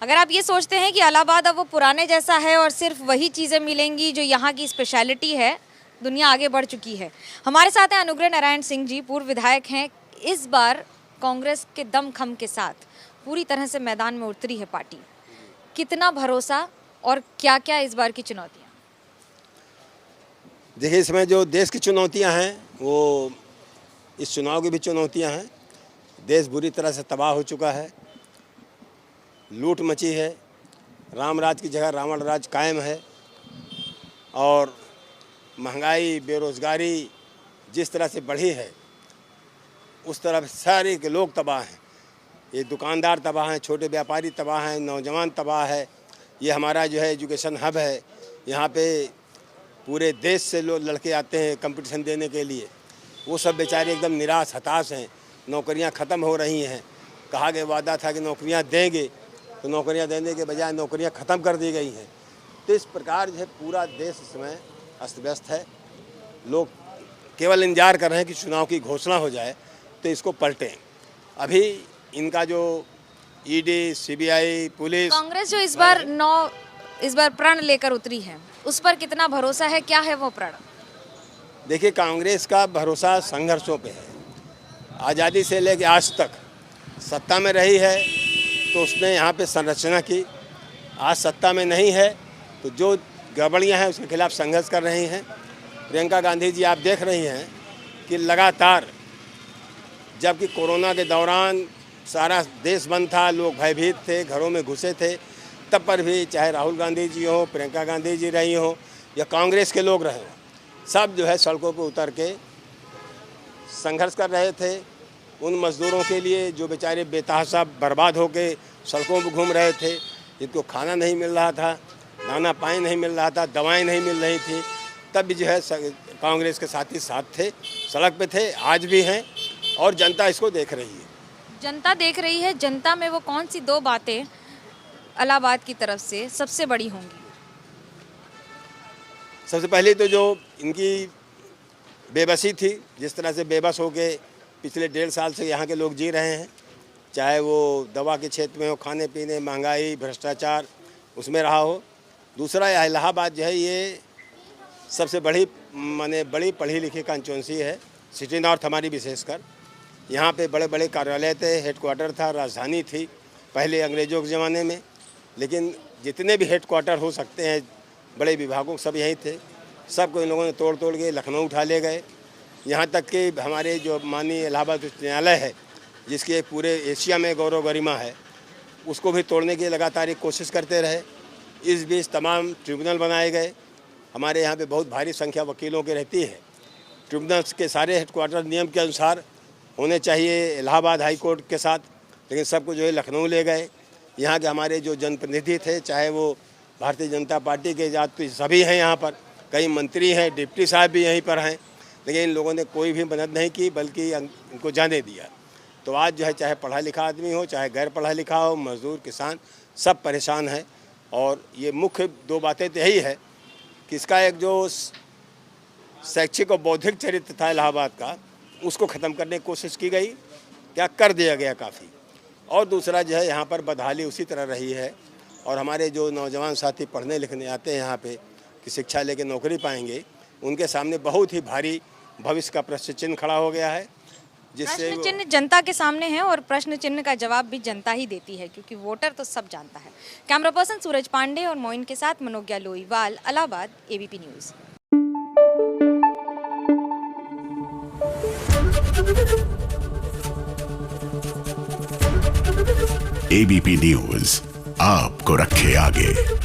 अगर आप ये सोचते हैं कि इलाहाबाद अब वो पुराने जैसा है और सिर्फ वही चीज़ें मिलेंगी जो यहाँ की स्पेशलिटी है, दुनिया आगे बढ़ चुकी है। हमारे साथ हैं अनुग्रह नारायण सिंह जी, पूर्व विधायक हैं। इस बार कांग्रेस के दमखम के साथ पूरी तरह से मैदान में उतरी है पार्टी। कितना भरोसा और क्या क्या इस बार की चुनौतियाँ? देखिए, इसमें जो देश की चुनौतियां हैं वो इस चुनाव की भी चुनौतियां हैं। देश बुरी तरह से तबाह हो चुका है, लूट मची है, राम राज की जगह रावण राज कायम है और महंगाई, बेरोज़गारी जिस तरह से बढ़ी है उस तरह सारे के लोग तबाह हैं। ये दुकानदार तबाह हैं, छोटे व्यापारी तबाह हैं, नौजवान तबाह है। ये हमारा जो है एजुकेशन हब है, यहाँ पे पूरे देश से लोग लड़के आते हैं कंपटीशन देने के लिए। वो सब बेचारे एकदम निराश हताश हैं। नौकरियां ख़त्म हो रही हैं। कहा गया वादा था कि नौकरियां देंगे, तो नौकरियां देने के बजाय नौकरियां ख़त्म कर दी गई हैं। तो इस प्रकार जो है पूरा देश इसमें अस्त व्यस्त है। लोग केवल इंतजार कर रहे हैं कि चुनाव की घोषणा हो जाए तो इसको पलटें। अभी इनका जो ईडी, सीबीआई, पुलिस, कांग्रेस जो इस बार प्रण लेकर उतरी है, उस पर कितना भरोसा है? क्या है वो प्रण? देखिए, कांग्रेस का भरोसा संघर्षों पे है। आज़ादी से लेकर आज तक सत्ता में रही है तो उसने यहाँ पे संरचना की। आज सत्ता में नहीं है तो जो गड़बड़ियाँ हैं उसके खिलाफ संघर्ष कर रही हैं। प्रियंका गांधी जी आप देख रही हैं कि लगातार, जबकि कोरोना के दौरान सारा देश बंद था, लोग भयभीत थे, घरों में घुसे थे, तब पर भी चाहे राहुल गांधी जी हो, प्रियंका गांधी जी रही हो या कांग्रेस के लोग रहे हों, सब जो है सड़कों पर उतर के संघर्ष कर रहे थे। उन मज़दूरों के लिए जो बेचारे बेतहाशा बर्बाद होके सड़कों पर घूम रहे थे, जिनको खाना नहीं मिल रहा था, दाना पानी नहीं मिल रहा था, दवाएं नहीं मिल रही थी, तब भी जो है कांग्रेस के साथी साथ थे, सड़क पे थे, आज भी हैं और जनता इसको देख रही है। जनता देख रही है। जनता में वो कौन सी दो बातें इलाहाबाद की तरफ से सबसे बड़ी होंगी? सबसे पहले तो जो इनकी बेबसी थी, जिस तरह से बेबस होके पिछले 1.5 साल से यहाँ के लोग जी रहे हैं, चाहे वो दवा के क्षेत्र में हो, खाने पीने, महंगाई, भ्रष्टाचार, उसमें रहा हो। दूसरा, इलाहाबाद जो है ये सबसे बड़ी बड़ी पढ़ी लिखी कंस्टिट्यूंसी है, सिटी नॉर्थ हमारी विशेषकर। यहाँ पे बड़े बड़े कार्यालय थे, हेडक्वार्टर था, राजधानी थी पहले अंग्रेज़ों के ज़माने में। लेकिन जितने भी हेडक्वार्टर हो सकते हैं बड़े विभागों सब यहीं थे, सबको इन लोगों ने तोड़ के लखनऊ उठा ले गए। यहाँ तक कि हमारे जो माननीय इलाहाबाद उच्च न्यायालय है, जिसकी पूरे एशिया में गौरव गरिमा है, उसको भी तोड़ने की लगातार एक कोशिश करते रहे। इस बीच तमाम ट्रिब्यूनल बनाए गए। हमारे यहाँ पे बहुत भारी संख्या वकीलों की रहती है। ट्रिब्यूनल्स के सारे हेडक्वार्टर नियम के अनुसार होने चाहिए इलाहाबाद हाई कोर्ट के साथ, लेकिन सबको जो है लखनऊ ले गए। यहाँ के हमारे जो जनप्रतिनिधि थे, चाहे वो भारतीय जनता पार्टी के जाति सभी हैं यहाँ पर, कई मंत्री हैं, डिप्टी साहब भी यहीं पर हैं, लेकिन इन लोगों ने कोई भी मदद नहीं की, बल्कि इनको जाने दिया। तो आज जो है चाहे पढ़ा लिखा आदमी हो, चाहे गैर पढ़ा लिखा हो, मजदूर, किसान, सब परेशान हैं। और ये मुख्य दो बातें तो यही है कि इसका एक जो शैक्षिक और बौद्धिक चरित्र था इलाहाबाद का, उसको ख़त्म करने की कोशिश की गई, क्या कर दिया गया काफ़ी। और दूसरा जो है यहाँ पर बदहाली उसी तरह रही है। और हमारे जो नौजवान साथी पढ़ने लिखने आते हैं यहाँ पे कि शिक्षा लेके नौकरी पाएंगे, उनके सामने बहुत ही भारी भविष्य का प्रश्न चिन्ह खड़ा हो गया है, जिससे प्रश्न चिन्ह जनता के सामने है और प्रश्न चिन्ह का जवाब भी जनता ही देती है, क्योंकि वोटर तो सब जानता है। कैमरा पर्सन सूरज पांडे और मोइन के साथ Manogya Loiwal, Allahabad, ABP news. ABP news आपको रखे आगे।